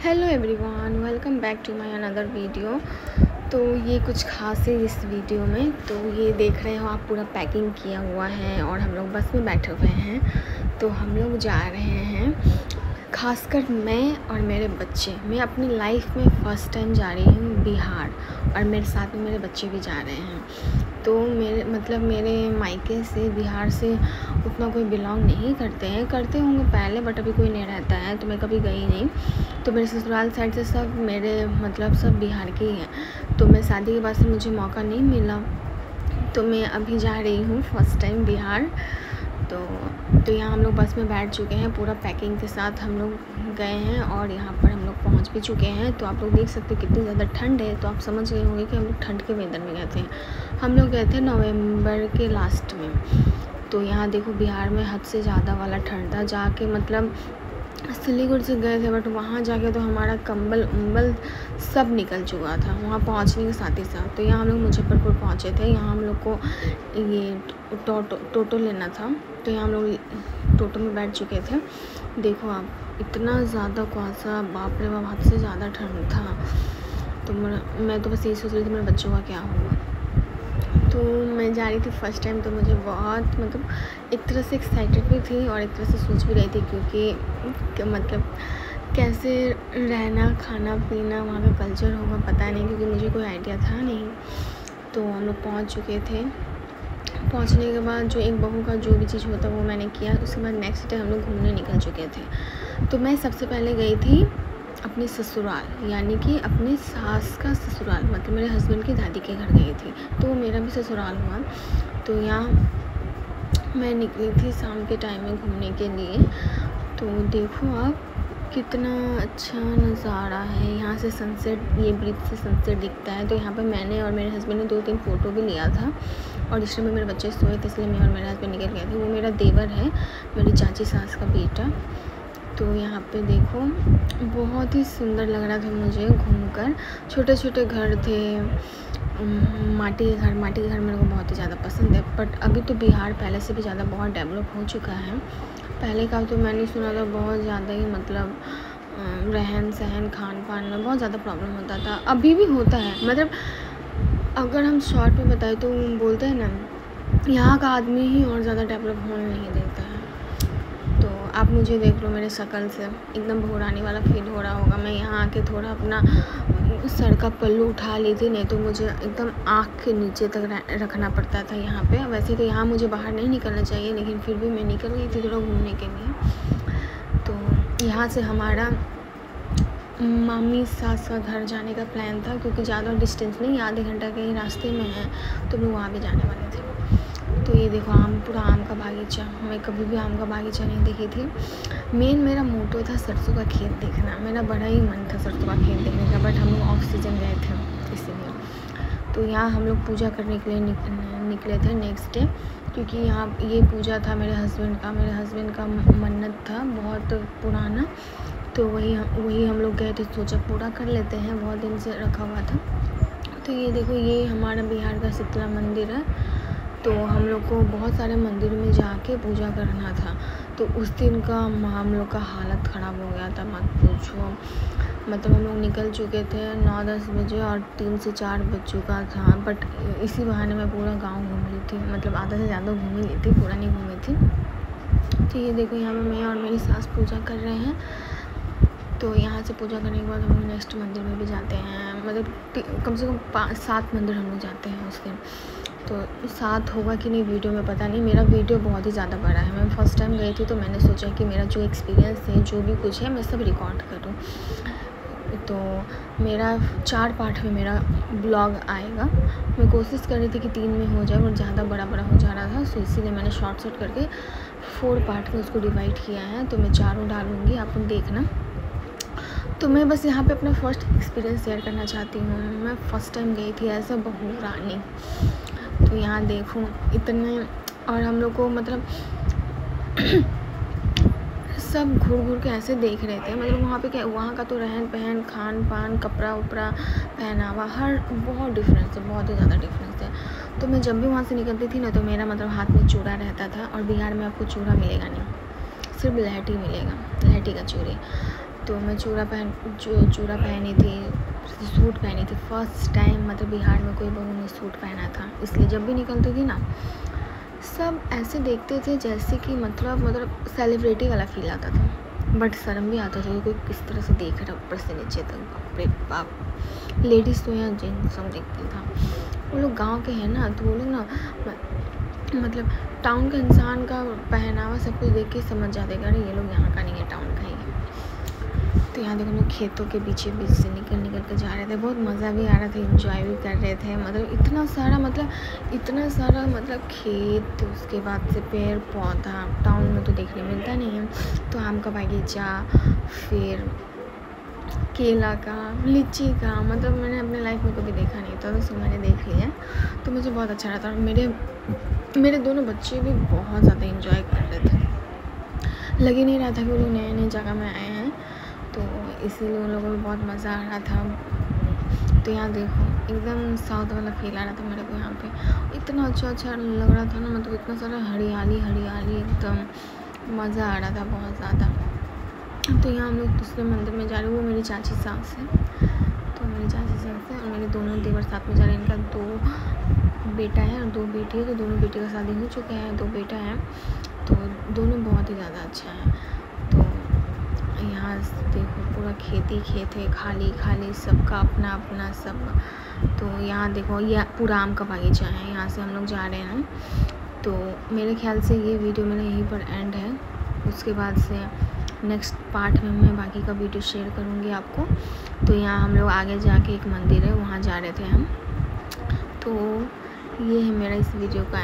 Hello everyone, welcome back to my another video. तो ये कुछ खास है इस वीडियो में। तो ये देख रहे हो आप, पूरा पैकिंग किया हुआ है और हम लोग बस में बैठे हुए हैं। तो हम लोग जा रहे हैं, खासकर मैं और मेरे बच्चे। मैं अपनी लाइफ में फ़र्स्ट टाइम जा रही हूँ बिहार, और मेरे साथ में मेरे बच्चे भी जा रहे हैं। तो मेरे मायके से बिहार से उतना कोई बिलोंग नहीं करते हैं, करते होंगे पहले, बट अभी कोई नहीं रहता है, तो मैं कभी गई नहीं। तो मेरे ससुराल साइड से सब सब बिहार के ही हैं। तो मैं शादी के बाद से मुझे मौका नहीं मिला, तो मैं अभी जा रही हूँ फ़र्स्ट टाइम बिहार। तो यहाँ हम लोग बस में बैठ चुके हैं, पूरा पैकिंग के साथ हम लोग गए हैं और यहाँ पर हम लोग पहुँच भी चुके हैं। तो आप लोग देख सकते हैं कितनी ज़्यादा ठंड है। तो आप समझ गए होंगे कि हम लोग ठंड के वेदर में गए थे। हम लोग गए थे नवंबर के लास्ट में। तो यहाँ देखो बिहार में हद से ज़्यादा वाला ठंड था। जाके सिलीगुड़ी से गए थे, बट वहाँ जाके तो हमारा कंबल उम्बल सब निकल चुका था वहाँ पहुँचने के साथ ही साथ। तो यहाँ हम लोग मुजफ्फरपुर पहुँचे थे। यहाँ हम लोग को ये टोटो लेना था। तो यहाँ हम लोग टोटो में बैठ चुके थे। देखो आप, इतना ज़्यादा कुहासा, बाप रे बाप, हद से ज़्यादा ठंड था। तो मैं तो बस यही सोच रही थी मेरे बच्चों का क्या होगा। तो मैं जा रही थी फ़र्स्ट टाइम, तो मुझे बहुत एक तरह से एक्साइटेड भी थी और एक तरह से सोच भी रही थी, क्योंकि कैसे रहना, खाना पीना, वहाँ का कल्चर होगा पता नहीं, क्योंकि मुझे कोई आइडिया था नहीं। तो हम लोग पहुँच चुके थे। पहुँचने के बाद जो एक बहू का जो भी चीज़ होता है वो मैंने किया। उसके बाद नेक्स्ट डे हम लोग घूमने निकल चुके थे। तो मैं सबसे पहले गई थी अपने ससुराल, यानी कि अपने सास का ससुराल, मतलब मेरे हस्बैंड की दादी के घर गई थी। तो वो मेरा भी ससुराल हुआ। तो यहाँ मैं निकली थी शाम के टाइम में घूमने के लिए। तो देखो आप, कितना अच्छा नज़ारा है। यहाँ से सनसेट, ये ब्रिज से सनसेट दिखता है। तो यहाँ पर मैंने और मेरे हस्बैंड ने 2-3 फ़ोटो भी लिया था। और इस टाइम मेरे बच्चे सोए थे, इसलिए मैं और मेरे हस्बैंड निकल गए थे। वो मेरा देवर है, मेरी चाची सास का बेटा। तो यहाँ पे देखो, बहुत ही सुंदर लग रहा था मुझे घूमकर। छोटे छोटे घर थे, माटी के घर मेरे को बहुत ही ज़्यादा पसंद है। बट अभी तो बिहार पहले से भी ज़्यादा बहुत डेवलप हो चुका है। पहले का तो मैंने सुना था बहुत ज़्यादा ही रहन सहन, खान पान में बहुत ज़्यादा प्रॉब्लम होता था। अभी भी होता है, अगर हम शॉर्ट में बताएं तो बोलते हैं ना, यहाँ का आदमी ही और ज़्यादा डेवलप होने नहीं देता है। तो आप मुझे देख लो, मेरे शक्ल से एकदम भोरानी वाला फील हो रहा होगा। मैं यहाँ आके थोड़ा अपना सर का पल्लू उठा ली थी, नहीं तो मुझे एकदम आँख के नीचे तक रखना पड़ता था यहाँ पे। वैसे तो यहाँ मुझे बाहर नहीं निकलना चाहिए, लेकिन फिर भी मैं निकल गई थी थोड़ा घूमने के लिए। तो यहाँ से हमारा मामी सास का घर जाने का प्लान था, क्योंकि ज़्यादा डिस्टेंस नहीं, आधे घंटा के ही रास्ते में है। तो मैं वहाँ भी जाने वाले थे। तो ये देखो, पूरा आम का बागीचा। मैं कभी भी आम का बागीचा नहीं देखी थी। मेरा मोटो था सरसों का खेत देखना। मेरा बड़ा ही मन था सरसों का खेत देखने का, बट हम लोग ऑफ सीजन गए थे इसीलिए। तो यहाँ हम लोग पूजा करने के लिए निकले थे नेक्स्ट डे, क्योंकि यहाँ ये पूजा था मेरे हस्बैंड का मन्नत था बहुत पुराना। तो वही हम लोग गए थे, सोचा पूरा कर लेते हैं, बहुत दिन से रखा हुआ था। तो ये देखो, ये हमारा बिहार का शीतला मंदिर है। तो हम लोग को बहुत सारे मंदिर में जाके पूजा करना था। तो उस दिन का हम लोग का हालत ख़राब हो गया था, मत पूछो। हम लोग निकल चुके थे 9-10 बजे और 3 से 4 बज चुका था। बट इसी बहाने मैं पूरा गांव घूम ली थी, आधा से ज़्यादा घूम ली थी, पूरा नहीं घूमी थी। तो ये देखो, यहाँ पर मैं और मेरी सास पूजा कर रहे हैं। तो यहाँ से पूजा करने के बाद हम लोग नेक्स्ट मंदिर में भी जाते हैं। कम से कम 7 मंदिर हम लोग जाते हैं उस दिन। तो 7 होगा कि नहीं वीडियो में पता नहीं। मेरा वीडियो बहुत ही ज़्यादा बड़ा है। मैं फ़र्स्ट टाइम गई थी, तो मैंने सोचा कि मेरा जो एक्सपीरियंस है, जो भी कुछ है, मैं सब रिकॉर्ड करूँ। तो मेरा 4 पार्ट में मेरा ब्लॉग आएगा। मैं कोशिश कर रही थी कि 3 में हो जाए, और ज़्यादा बड़ा हो जा रहा था, तो इसीलिए मैंने शॉर्ट करके 4 पार्ट में उसको डिवाइड किया है। तो मैं 4 डालूँगी, आप लोग देखना। तो मैं बस यहाँ पे अपना फ़र्स्ट एक्सपीरियंस शेयर करना चाहती हूँ। मैं फ़र्स्ट टाइम गई थी एज अ बहू रानी। तो यहाँ देखो इतने, और हम लोग को सब घूर के ऐसे देख रहे थे। वहाँ पे क्या, वहाँ का तो रहन पहन, खान पान, कपड़ा उपड़ा, पहनावा, हर बहुत डिफरेंस है, बहुत ही ज़्यादा डिफरेंस है। तो मैं जब भी वहाँ से निकलती थी ना, तो मेरा हाथ में चूड़ा रहता था। और बिहार में आपको चूड़ा मिलेगा नहीं, सिर्फ लहठी मिलेगा, लहठी का चूड़ी। तो मैं चूड़ा पहनी थी, सूट पहनी थी। फर्स्ट टाइम मतलब बिहार में कोई बहू ने सूट पहना था, इसलिए जब भी निकलती थी ना सब ऐसे देखते थे जैसे कि मतलब सेलिब्रिटी वाला फील आता था, बट शर्म भी आता था कोई किस तरह से देख रहा ऊपर से नीचे तक। बाप रे बाप, लेडीज़ तो या जेंट्स सब देखते था। वो लोग गांव के हैं ना, तो वो लोग ना मतलब टाउन का इंसान का पहनावा सब कुछ देख के समझ जाते अरे ये लोग यहाँ का नहीं है, टाउन का ही है। तो यहाँ देखो हम लोग खेतों के बीच से निकल के जा रहे थे। बहुत मज़ा भी आ रहा था, एंजॉय भी कर रहे थे। मतलब इतना सारा मतलब खेत, उसके बाद से पेड़ पौधा, टाउन में तो देखने मिलता नहीं है। तो आम का बगीचा, फिर केला का, लीची का, मतलब मैंने अपने लाइफ में कभी देखा नहीं था, तो मैंने देख लिया। तो मुझे बहुत अच्छा लगा था। मेरे दोनों बच्चे भी बहुत ज़्यादा एंजॉय कर रहे थे। लग ही नहीं रहा था कि वो लोग नए जगह में आए हैं, तो इसीलिए उन लोगों को भी बहुत मज़ा आ रहा था। तो यहाँ देखो एकदम साउथ वाला फील आ रहा था मेरे को। यहाँ पे इतना अच्छा लग रहा था ना, मतलब इतना सारा हरियाली एकदम मज़ा आ रहा था बहुत ज़्यादा। तो यहाँ हम लोग दूसरे मंदिर में जा रहे हैं। वो मेरी चाची सास है, तो मेरी चाची सास है और मेरे दोनों देवर साथ में जा रहे हैं। इनका 2 बेटा है और 2 बेटी है। तो दोनों बेटी का शादी हो चुका है, 2 बेटा है, तो दोनों बहुत ही ज़्यादा अच्छा है। तो यहाँ देखो पूरा खेत है, खाली सबका अपना सब। तो यहाँ देखो ये पूरा आम का बगीचा है, यहाँ से हम लोग जा रहे हैं। तो मेरे ख्याल से ये वीडियो मेरा यहीं पर एंड है। उसके बाद से नेक्स्ट पार्ट में मैं बाकी का वीडियो शेयर करूँगी आपको। तो यहाँ हम लोग आगे जाके एक मंदिर है, वहाँ जा रहे थे हम। तो ये है मेरा इस वीडियो का